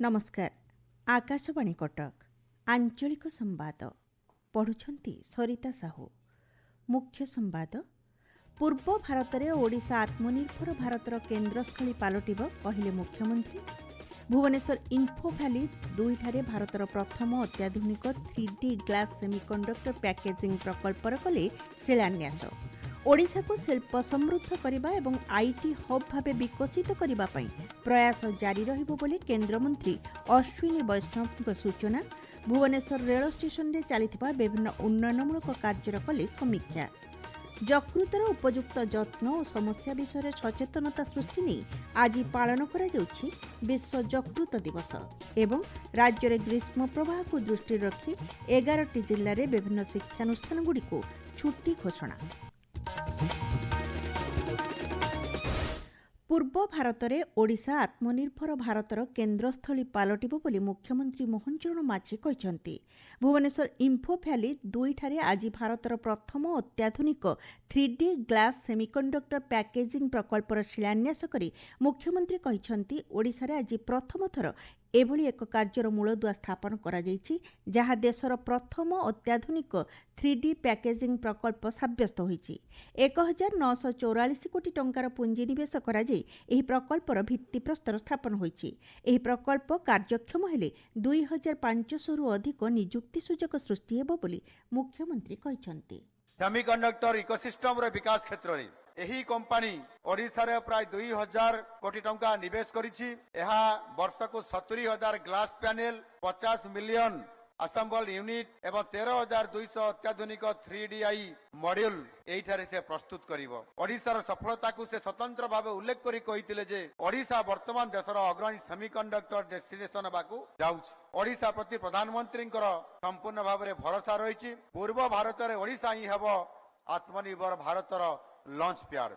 नमस्कार। आकाशवाणी कटक आंचलिक संवाद पढ़ुछंती सरिता साहू। मुख्य संवाद। पूर्व भारत में ओडिशा आत्मनिर्भर भारतर केन्द्रस्थली पालटिब कहले मुख्यमंत्री। भुवनेश्वर इन्फो भैली 2 ठारे भारतर प्रथम अत्याधुनिक 3D ग्लास सेमिकंडक्टर पैकेजिंग प्रकल्पर कले शिलान्यास। ओडिशा को शिल्प समृद्ध करने और आईटी हब भाव विकसित करने प्रयास जारी रहिबो बोली केन्द्रमंत्री अश्विनी वैष्णव सूचना। भुवनेश्वर रेल स्टेशन रे चलिथिबा विभिन्न उन्नयनमूलक कार्यर कले समीक्षा। यकृतर उपयुक्त जत्न और समस्या विषय सचेतनता सृष्टि नहीं आज पालन करा जाउछि विश्व यकृत दिवस एवं राज्य में ग्रीष्म प्रवाह को दृष्टि रखी 11टी जिले में विभिन्न शिक्षानुष्ठान गुड़िक छुट्टी घोषणा। पूर्व भारत में ओडिशा आत्मनिर्भर भारतर केन्द्रस्थली पालटिब बोली मुख्यमंत्री मोहन चरण माझी कहते। भुवनेश्वर इन्फो भैली 2 ठारे आज भारतर प्रथम अत्याधुनिक 3D ग्लास सेमिकंडक्टर पैकेजिंग प्रकल्पर शिलान्यास करी मुख्यमंत्री कहते ओडिशा रे आज प्रथम थर एभली एक कार्यर मूलदुआ स्थापन करा जायछि जहाँ देशर प्रथम अत्याधुनिक 3D पैकेजिंग प्रकल्प साब्यस्त होइछि। 1944 कोटी टंकार पुंजीनिवेश करा जाय एही प्रकल्पर भित्तिप्रस्तर स्थापन होइछि। एही प्रकल्प कार्यक्षम हेले 2500 रु अधिक नियुक्ति सुजोग सृष्टि हेबो बोली मुख्यमंत्री कहछन्ति। सेमिकंडक्टर इकोसिस्टम रे विकास क्षेत्र रे एही कंपनी ओडिशा रे प्राय 2000 कोटी टंका निवेश करिछि। एहा वर्षको 70,000 glass panel 50 million assemble unit एवं 13,200 अत्याधुनिक 3DI मॉड्यूल एठारे से प्रस्तुत करिवो। ओडिशार सफलता को से स्वतंत्र भावे उल्लेख करी कहिथिले जे ओडिशा वर्तमान देशर अग्रणी सेमिकंडक्टर डेस्टिनेशन बाकू जाउछि। ओडिशा प्रति प्रधानमंत्रींकर संपूर्ण भावे भरोसा रहिछि। पूर्व भारत रे ओडिशा ही हेबो आत्मनिर्भर भारतर लॉन्च प्याड।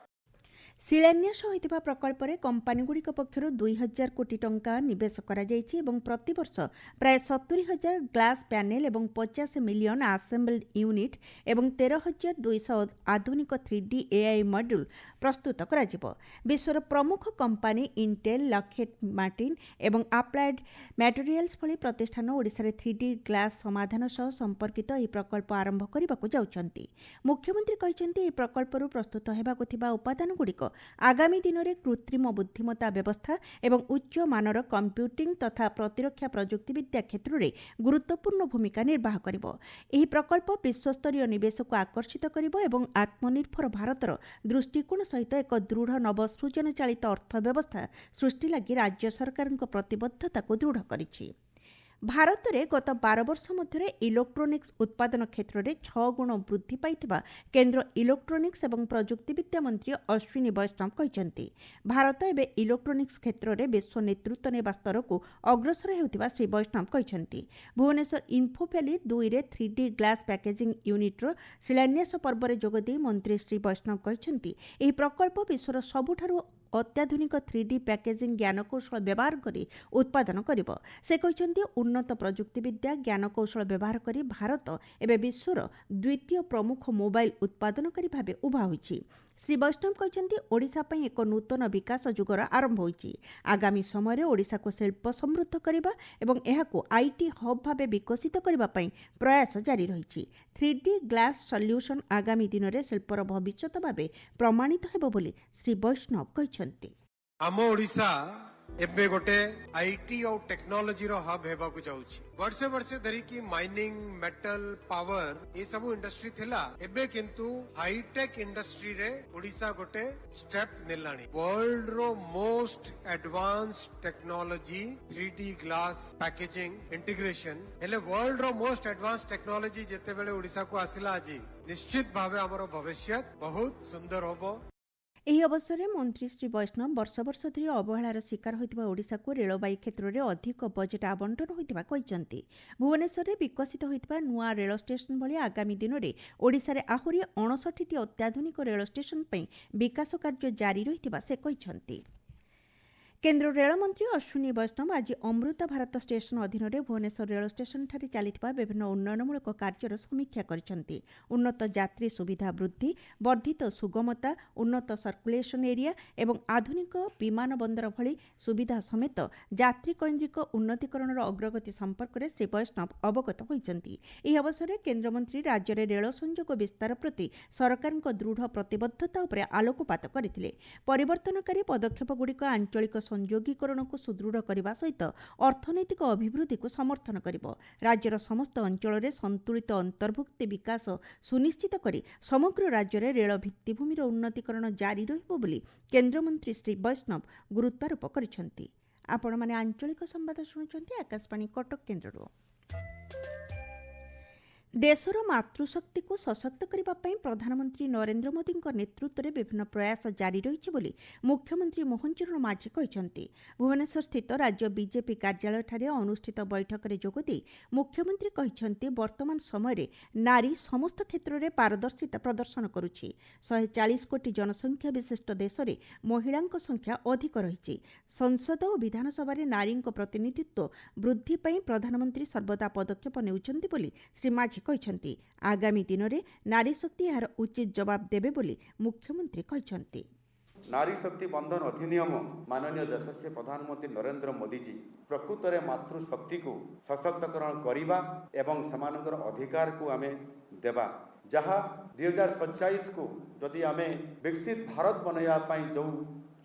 शिलान्यास होइतिबा प्रकल्प रे कंपनीगुड़िक पक्षर 2000 कोटी टंका निवेश करा जायछि एवं प्रतिवर्ष प्राय 70,000 ग्लास पैनल एवं 50 मिलियन असेंबल्ड यूनिट एवं 13,200 आधुनिक 3D AI मॉड्यूल प्रस्तुत करा जिवो। विश्वर प्रमुख कंपनी इंटेल, लॉकहीड मार्टिन एवं अप्लाइड मटेरियल्स भली प्रतिष्ठान ओडिशा रे 3D ग्लास समाधान सह संपर्कित एही प्रकल्प आरंभ करबाकू जाउछन्ति। मुख्यमंत्री कहिसन्ति एही प्रकल्परू प्रस्तुत हेबाकू थिबा उपादान गुड़िक आगामी दिन में कृत्रिम बुद्धिमत्ता व्यवस्था एवं उच्च मानर कंप्यूटिंग तथा प्रतिरक्षा प्रजुक्तिविद्या क्षेत्र में गुरुत्वपूर्ण भूमिका निर्वाह करिवो। एही प्रकल्प विश्वस्तरीय निवेश को आकर्षित करिवो एवं आत्मनिर्भर भारतर दृष्टिकोण सहित एक दृढ़ नवसृजन चालित अर्थव्यवस्था सृष्टि लगी राज्य सरकार प्रतिबद्धता को दृढ़ करिछि। भारत में गत 12 वर्ष मध्य इलेक्ट्रोनिक्स उत्पादन क्षेत्र में 6 गुण वृद्धि पाइथिबा केन्द्र इलेक्ट्रोनिक्स एवं प्रजुक्तिविद्या मंत्री अश्विनी वैष्णव कहते। भारत एवं इलेक्ट्रोनिक्स क्षेत्र में विश्व नेतृत्व नेबा स्तर को अग्रसर हेउथिबा श्री वैष्णव कहते। भुवनेश्वर इन्फो भैली 2 रे 3D ग्लास पैकेजिंग यूनिट्र शिलान्यास पर्व में जोगदे मंत्री श्री वैष्णव कहते एही प्रकल्प विश्वर सबुठारु अत्याधुनिक 3D पैकेजिंग ज्ञानकौशल व्यवहार करी उत्पादन करिवो। से कहते उन्नत प्रजुक्तिविद्या ज्ञानकौशल व्यवहार करी भारत एवं विश्वर द्वितीय प्रमुख मोबाइल उत्पादनकारी भावे उभा होइछि। श्री वैष्णव कहते ओडिशा पई एक नूतन विकास जुगर आरंभ होइछि। आगामी समय रे ओडिशा को शिल्प समृद्ध करिबा एवं एहाको आईटी हब भावे विकसित करिबा पई प्रयास जारी रहिछि। 3D ग्लास सॉल्यूशन आगामी दिन में शिल्पर भविष्यत भावे प्रमाणित हेबो बोली श्री वैष्णव कहते। आम ओडिशा एबे गोटे आईटी और टेक्नोलॉजी रो हब हेबाकू जाउछि। वर्षे वर्षे धरी की माइनिंग, मेटल, पावर ये सब इंडस्ट्री थिला। एबे किंतु हाईटेक इंडस्ट्री रे ओडिशा गोटे स्टेप नेलानी। वर्ल्ड रो most advanced technology 3D glass packaging integration हेले वर्ल्ड रो मोस्ट एडवांस्ड टेक्नोलॉजी जेते बेले ओडिशा को आसिला आज निश्चित भावे हमरो भविष्य बहुत सुंदर होबो। ଏହି ଅବସରରେ ମନ୍ତ୍ରୀ ଶ୍ରୀ ବୈଷ୍ଣବ ବର୍ଷ ବର୍ଷ ଧରି ଅବହେଳାର ଶିକାର ହୋଇଥିବା ଓଡ଼ିଶାକୁ ରେଳବାଇ କ୍ଷେତ୍ରରେ ଅଧିକ ବଜେଟ୍ ଆବଣ୍ଟନ ହୋଇଥିବା କହିଛନ୍ତି। ଭୁବନେଶ୍ୱରରେ ବିକଶିତ ହୋଇଥିବା ନୂଆ ରେଳ ଷ୍ଟେସନ ଭଳି ଆଗାମୀ ଦିନରେ ଓଡ଼ିଶାରେ ଆହୁରି 59ଟି ଅତ୍ୟାଧୁନିକ ରେଳ ଷ୍ଟେସନ ପାଇଁ ବିକାଶ କାର୍ଯ୍ୟ ଜାରି ରହିଥିବା ସେ କହିଛନ୍ତି। केन्द्र रेलमंत्री अश्विनी वैष्णव आज अमृत भारत स्टेशन अधीन भुवनेश्वर रेल स्टेशन ठारे चलता विभिन्न उन्नयनमूलक कार्यर समीक्षा करिसेंती। उन्नत यात्री सुविधा वृद्धि, वर्धित सुगमता, उन्नत सर्कुलेशन एरिया एवं आधुनिक विमान बंदर भली सुविधा समेत यात्री कैन्द्रिक उन्नतीकरण अग्रगति संपर्क में श्री वैष्णव अवगत होइछंती। एही अवसर में केन्द्रमंत्री राज्य में रेल संयोग विस्तार प्रति सरकार दृढ़ प्रतिबद्धता उपर आलोकपात करथिले। परिवर्तनकारी पदक्षेपगुड़िक आंचलिक संयोगीकरण को सुदृढ़ करने सहित अर्थनैतिक अभिवृद्धि को समर्थन करिब। राज्यर समस्त अंचल संतुलित अंतर्भुक्ति विकास सुनिश्चित करी समग्र राज्य में रेल भित्तिभूमिर उन्नतीकरण जारी रहिबो बोली केन्द्रमंत्री श्री वैष्णव गुरुत्वारोप करिसेंती। आपण माने आंचलिक संवाद शुणुचंती आकाशवाणी कटक केन्द्रରୁ। देशर मातृशक्ति को सशक्त करने प्रधानमंत्री नरेंद्र मोदी नेतृत्व में विभिन्न प्रयास जारी रही बोली मुख्यमंत्री मोहन चरण माझी कहते। भुवनेश्वर स्थित राज्य बीजेपी कार्यालय ठारे अनुष्ठित बैठक में जोगदी मुख्यमंत्री कहते वर्तमान समय नारी समस्त क्षेत्र में पारदर्शिता प्रदर्शन करुछि। 140 कोटी जनसंख्या विशिष्ट देश में महिला संख्या अधिक रही। संसद और विधानसभा नारी प्रतिनिधित्व वृद्धि पर प्रधानमंत्री सर्वदा पदक्षेप नेउछन्ति बोली श्री माझी कहते। आगामी दिन में नारी शक्ति यार उचित जवाब देवे बोली मुख्यमंत्री कहते। नारी शक्ति बंधन अधिनियम माननीय यशस्वी प्रधानमंत्री नरेंद्र मोदी जी प्रकृत में मातृशक्ति को सशक्तकरण करवा एवं समानकर अधिकार को आमे देवा जहाँ 2047 को जदि आमे विकसित भारत बनैया जो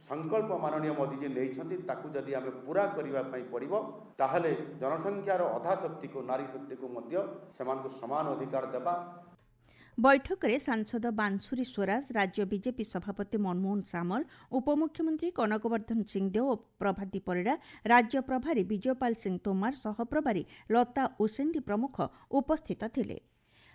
संकल्प माननीय मोदी जी नहीं ताकू जदि आमे पूरा करने पड़ो ताहले जनसंख्यार अधा शक्ति को नारी शक्ति को मध्य समान को समान अधिकार देवा। बैठक में सांसद बांसुरी स्वराज, राज्य बीजेपी सभापति मनमोहन सामल, उपमुख्यमंत्री कनकवर्धन सिंहदेव और प्रभाती परिड़ा, राज्य प्रभारी विजयपाल सिंह तोमार, सहप्रभारी लता उसेंडी प्रमुख उपस्थित थिले।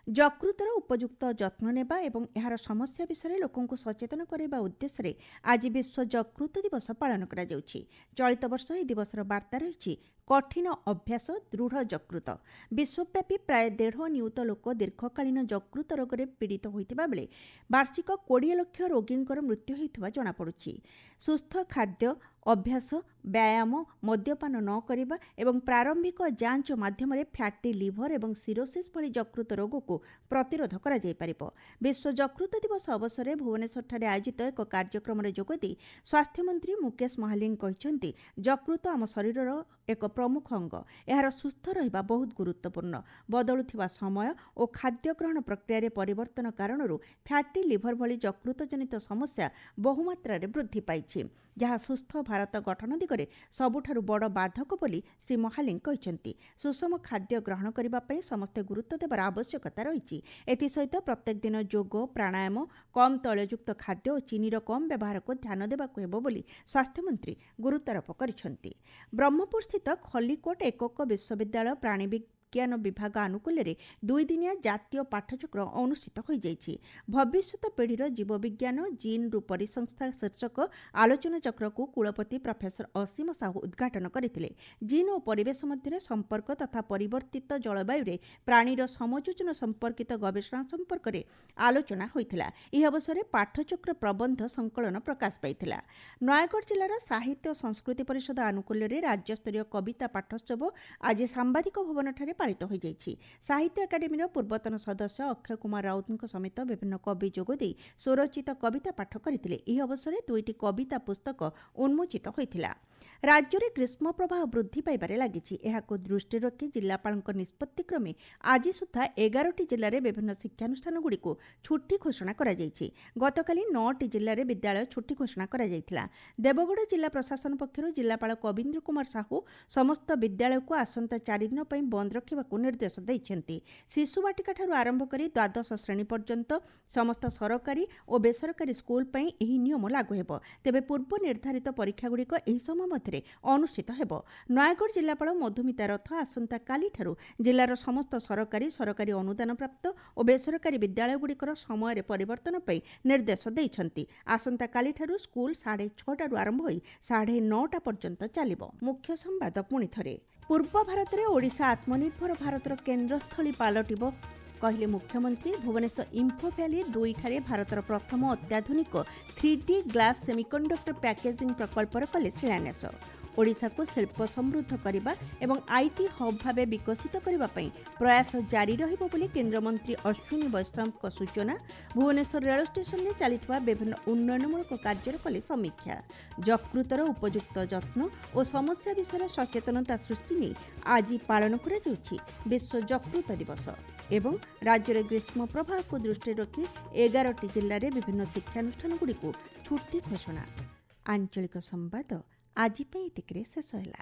यकृतर उपयुक्त जत्न नेबा एवं एहार समस्या विषय लोकंकु सचेतन करबा उद्देश्य आज विश्व यकृत दिवस पालन करा जाउछि। चलित वर्ष एही दिवसर वार्ता रही कठिन अभ्यास दृढ़ यकृत। विश्वव्यापी प्राय 1.5 नियुत लोक दीर्घकालीन यकृत रोग में पीड़ित होइतिबा बेले वार्षिक 20 लाख रोगींकर मृत्यु होइतिबा जणा पड़ुछि। सुस्थ खाद्य अभ्यास, व्यायाम, मद्यपान न करिबा एवं प्रारंभिक जांच माध्यम फैटी लिवर एवं सिरोसिस भली यकृत रोग को प्रतिरोध करा जाय परिबो। विश्व यकृत दिवस अवसर में भुवनेश्वर ठारे आयोजित एक कार्यक्रम में जोगदी स्वास्थ्य मंत्री मुकेश महालिंग कहते यकृत आम शरीरर एक प्रमुख अंग। यार सुस्थ रहिबा बहुत गुरुत्वपूर्ण। बदलुथिबा समय और खाद्य ग्रहण प्रक्रिया परिवर्तन कारणरू फैटी लिवर भली यकृत जनित समस्या बहुमात्रा वृद्धि पाइछि, जहाँ सुस्थ भारत गठन दिगरे सबुठारु बड़ बाधक बोली श्री महालिंग कहते। सुषम खाद्य ग्रहण करने समस्ते गुरुत्व देवार आवश्यकता रही। एसहित प्रत्येक दिन योग, प्राणायाम, कम तैलयुक्त खाद्य और चीनीर कम व्यवहार को ध्यान देवाक हेबो बोली स्वास्थ्य मंत्री गुरुत्वारोप करिसेंती। ब्रह्मपुर स्थित खलिकोट एकक विश्वविद्यालय प्राणी विज्ञान विभाग आनुकूल्य 2 दिनिया जातीय पाठचक्र अनुष्ठित हो जाइछि। भविष्यत पीढ़ीर जीवविज्ञान जीन रू परिसंस्था शीर्षक आलोचना चक्र को कुलपति प्रोफेसर असीम साहू उद्घाटन करथिले। जीन और परिवेश मध्य संपर्क तथा परिवर्तित जलवायु रे प्राणीर समयोजन संपर्कित गवेषणा संपर्क में आलोचना होइथिला। एही अवसर में पाठचक्र प्रबंध संकलन प्रकाश पाइथिला। नयागढ़ जिलार साहित्य संस्कृति परिषद आनुकूल्य राज्यस्तरीय कविता पाठोत्सव आज सांबादिक भवन ठारे पालित हो जाइछि। साहित्य एकाडेमीर पूर्वतन सदस्य अक्षय कुमार राउत समेत विभिन्न कवि जोगदी स्वरचित कविता पाठ करथिले। एही अवसर में 2टी कविता पुस्तक उन्मोचित होइथिला। राज्य में ग्रीष्म प्रवाह वृद्धि पाइबारे लागिछि। एहाको दृष्टि रखी जिलापाल निष्पत्ति क्रमे आज सुधा 11टी जिले में विभिन्न शिक्षानुष्ठान गुड़िक छुट्टी घोषणा करा जाइछि। गतकाली 9टी जिले में विद्यालय छुट्टी घोषणा करा जाइथिला। देवगढ़ जिला प्रशासन पक्षर जिलापाल कवीन्द्र कुमार साहू समस्त विद्यालय को आसंता 4 दिन पर बंद रखा निर्देश देइछन्ति। शिशु बाटिका ठारू आरंभ करी द्वादश श्रेणी पर्यंत समस्त सरकारी और बेसरकारी स्कूल पर यह नियम लागू हेबो। तेबे पूर्व निर्धारित परीक्षा गुड़िक एही समय मध्य अनुष्ठित हेबो। नयागढ़ जिलापाल मधुमिता रथ आसंता काली ठारू जिलार समस्त सरकारी अनुदान प्राप्त और बेसरकारी विद्यालय गुड़िकर समय परिवर्तन पर निर्देश देइछन्ति। आसंता काली ठारू स्कूल 6:30 आरंभ होई 9:30 पर्यंत चलिबो। मुख्य संवाद पुणी थरे। पूर्व भारत में ओडिशा आत्मनिर्भर भारतर केन्द्रस्थली पालटिब କହିଲେ ମୁଖ୍ୟମନ୍ତ୍ରୀ। ଭୁବନେଶ୍ୱର ଇମ୍ଫୋ ଭ୍ୟାଲି 2 ଠାରେ ଭାରତର ପ୍ରଥମ ଅତ୍ୟାଧୁନିକ 3D ଗ୍ଲାସ୍ ସେମିକଣ୍ଡକ୍ଟର ପ୍ୟାକେଜିଂ ପ୍ରକଳ୍ପର କଲେ ଶିଳାନ୍ୟାସ। ଓଡ଼ିଶାକୁ ଶିଳ୍ପ ସମୃଦ୍ଧ କରିବା ଏବଂ ଆଇଟି ହବ୍ ଭାବେ ବିକଶିତ କରିବା ପାଇଁ ପ୍ରୟାସ ଜାରି ରହିବ ବୋଲି କେନ୍ଦ୍ରମନ୍ତ୍ରୀ ଅଶ୍ୱିନୀ ବୈଷ୍ଣବଙ୍କ ସୂଚନା। ଭୁବନେଶ୍ୱର ରେଳ ଷ୍ଟେସନରେ ଚାଲିଥିବା ବିଭିନ୍ନ ଉନ୍ନୟନମୂଳକ କାର୍ଯ୍ୟର କଲେ ସମୀକ୍ଷା। ଯକୃତର ଉପଯୁକ୍ତ ଯତ୍ନ ଓ ସମସ୍ୟା ବିଷୟରେ ସଚେତନତା ସୃଷ୍ଟି ନେଇ ଆଜି ପାଳନ କରାଯାଉଛି ବିଶ୍ୱ ଯକୃତ ଦିବସ। ଏବଂ ରାଜ୍ୟରେ ଗ୍ରୀଷ୍ମ ପ୍ରବାହକୁ ଦୃଷ୍ଟିରେ ରଖି 11ଟି ଜିଲ୍ଲାରେ ବିଭିନ୍ନ ଶିକ୍ଷାନୁଷ୍ଠାନଗୁଡ଼ିକୁ ଛୁଟି ଘୋଷଣା। ଆଞ୍ଚଳିକ ସମ୍ବାଦ ଆଜି ପାଇଁ ଏତିକିରେ ଶେଷ ହେଲା।